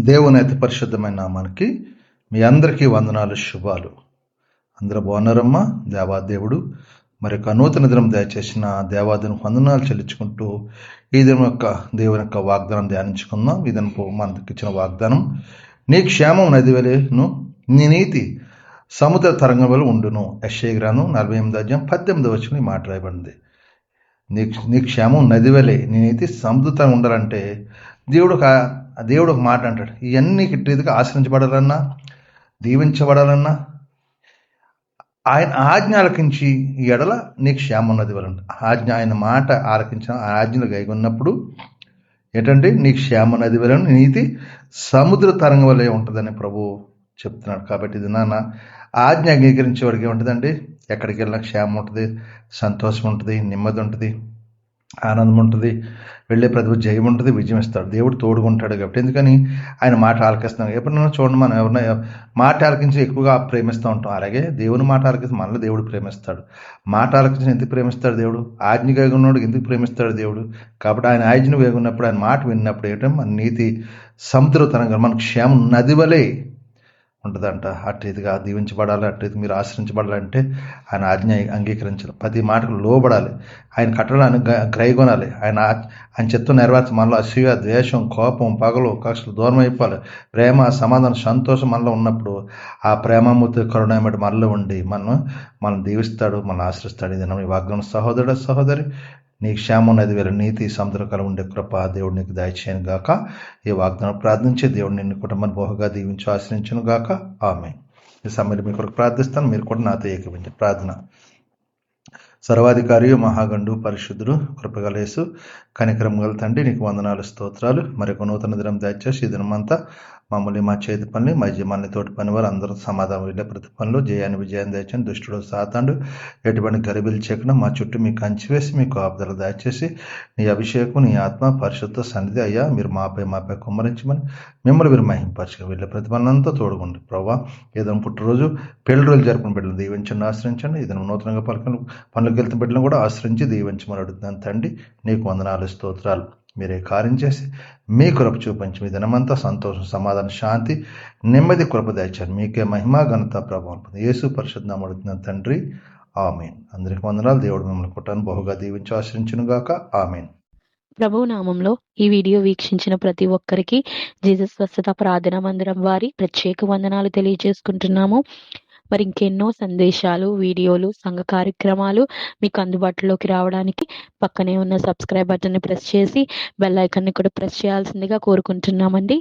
దేవుని అతి పరిశుద్ధమైన నామానికి మీ అందరికీ వందనాలు, శుభాలు. అందరూ బాగున్నారమ్మా? దేవాదేవుడు మరి ఒక నూతన దినం దయచేసిన దేవాదేవుని వందనాలు చెల్లించుకుంటూ ఈ దినం యొక్క దేవుని యొక్క వాగ్దానం ధ్యానించుకుందాం. ఈ దినపు మనకి ఇచ్చిన వాగ్దానం, నీ క్షేమం నది వలెను, నీ నీతి సముద్ర తరంగం వల్ల ఉండును. యెషయా గ్రంథం 48:18 ఈ మాట రాయబడింది. నీ క్షేమం నది వలె, నీ నీతి సముద్రం ఉండాలంటే దేవుడు ఒక మాట అంటాడు. ఇవన్నీ రీతిగా ఆశ్రయించబడాలన్నా, దీవించబడాలన్నా ఆయన ఆజ్ఞ ఆలకించి ఈ ఎడల నీకు క్షేమం నది వలన ఆజ్ఞ, ఆయన మాట ఆలకించిన ఆజ్ఞలు గైగొన్నప్పుడు ఏంటంటే నీకు క్షేమ నది వలన నీతి సముద్ర తరంగం వలె ఉంటుందని ప్రభు చెప్తున్నాడు. కాబట్టి ఇది నాన్న ఆజ్ఞ అంగీకరించే వాడికి ఏముంటుందండి? ఎక్కడికి వెళ్ళినా క్షేమం ఉంటుంది, సంతోషం ఉంటుంది, నెమ్మది ఉంటుంది, ఆనందం ఉంటుంది, వెళ్ళే ప్రతి జయం ఉంటుంది, విజయం ఇస్తాడు. దేవుడు తోడుకుంటాడు. కాబట్టి ఎందుకని ఆయన మాట ఆలకిస్తున్నాం. ఎప్పుడైనా చూడండి, మనం ఎవరైనా మాట ఆలకించి ఎక్కువగా ప్రేమిస్తూ ఉంటాం. అలాగే దేవుని మాట ఆలకించి మనల్ని దేవుడు ప్రేమిస్తాడు. మాట ఆలకించి ఎందుకు ప్రేమిస్తాడు దేవుడు? ఆజ్ఞ వేగున్నాడు ఎందుకు ప్రేమిస్తాడు దేవుడు? కాబట్టి ఆయన ఆజ్ఞ వేగున్నప్పుడు, ఆయన మాట విన్నప్పుడు ఏంటంటే మన నీతి సముద్ర తరంగా మన క్షేమం నది వలె ఉంటుందంట. అటు రీతిగా దీవించబడాలి, అటు రీతి మీరు ఆశ్రయించబడాలంటే ఆయన ఆజ్ఞ అంగీకరించాలి, ప్రతి మాటకు లోబడాలి, ఆయన కట్టడాన్ని గ్రహిగొనాలి, ఆయన చిత్తం నెరవేర్చి మనలో అసూయ, ద్వేషం, కోపం, పగలు, కక్షలు దూరం అయిపోవాలి. ప్రేమ, సమాధానం, సంతోషం మనలో ఉన్నప్పుడు ఆ ప్రేమమూర్తి కరుణ మనలో ఉండి మనం దీవిస్తాడు, మనం ఆశ్రయిస్తాడు. ఇది ఈ వాగ్దానం సహోదరుడు, సహోదరి, నీ క్షేమం నది వేల నీతి సముద్రకాల ఉండే కృప దేవుడు నీకు దయచేయను గాక. ఈ వాగ్దానం ప్రార్థించే దేవుడు నిన్ను కుటుంబాన్ని బహుగా దీవించి ఆశ్రయించును గాక. ఆమేన్. ఈ సమయంలో మీ కొరకు ప్రార్థిస్తాను, మీరు కూడా నాతో ఏకీభవించండి. ప్రార్థన. సర్వాధికారి, మహాగండు, పరిశుద్ధుడు, కృపగల యేసు, కనికరం గల తండ్రి, నీకు వందనాలు, స్తోత్రాలు. మరొక నూతన దినం దయచేసి ఈ దినమంతా మమ్మల్ని, మా చేతి పనులు, మా యజమాని తోటి పని వారు అందరూ సమాధానం వెళ్ళే ప్రతి పనులు జయాన్ని విజయాన్ని దయచేయండి. దుష్టుడు సాతాండు ఎటువంటి గరిబిలు చేయకుండా మా చుట్టూ మీకు కంచి వేసి మీకు ఆపుదల దయచేసి నీ అభిషేకం, నీ ఆత్మ, పరిశుద్ధ సన్నిధి అయ్యా మీరు మాపై కుమ్మరించమని మిమ్మల్ని మీరు మహింపరచు. వెళ్ళే ప్రతి పనులంతా తోడుకోండి ప్రభావ. ఏదైనా పుట్టినరోజు, పెళ్లి రోజులు జరుపుకుని బిడ్డలు దీవించండి, ఆశ్రయించండి. ఏదైనా నూతనంగా పనులకు వెళ్తున్న బిడ్డలను కూడా ఆశ్రయించి దీవించమని అడుగుతున్నాను తండ్రి. నీకు వందనాలు, స్తోత్రాలు. మీరే కార్యం చేసి మీ కృప చూపించి మీ దినమంతా సంతోషం, సమాధానం, శాంతి, నెమ్మది కృప దయచారు. మీకే మహిమ, ఘనత, ప్రభావం యేసు పరిశుద్ధ నామమున అడుగుతున్నాను తండ్రి. ఆమేన్. అందరికి వందనాలు. దేవుడు మిమ్మల్ని కుటాన్ని బహుగా దీవించి ఆశ్రయించును గాక. ఆమేన్. ప్రభు నామంలో ఈ వీడియో వీక్షించిన ప్రతి ఒక్కరికి జీసస్ స్వస్థత ప్రార్థనా మందిరం వారి ప్రత్యేక వందనాలు తెలియజేసుకుంటున్నాము. మరి ఇంకెన్నో సందేశాలు, వీడియోలు, సంఘ కార్యక్రమాలు మీకు అందుబాటులోకి రావడానికి పక్కనే ఉన్న సబ్స్క్రైబ్ బటన్ని ప్రెస్ చేసి బెల్ ఐకాన్ని కూడా ప్రెస్ చేయాల్సిందిగా కోరుకుంటున్నామండి.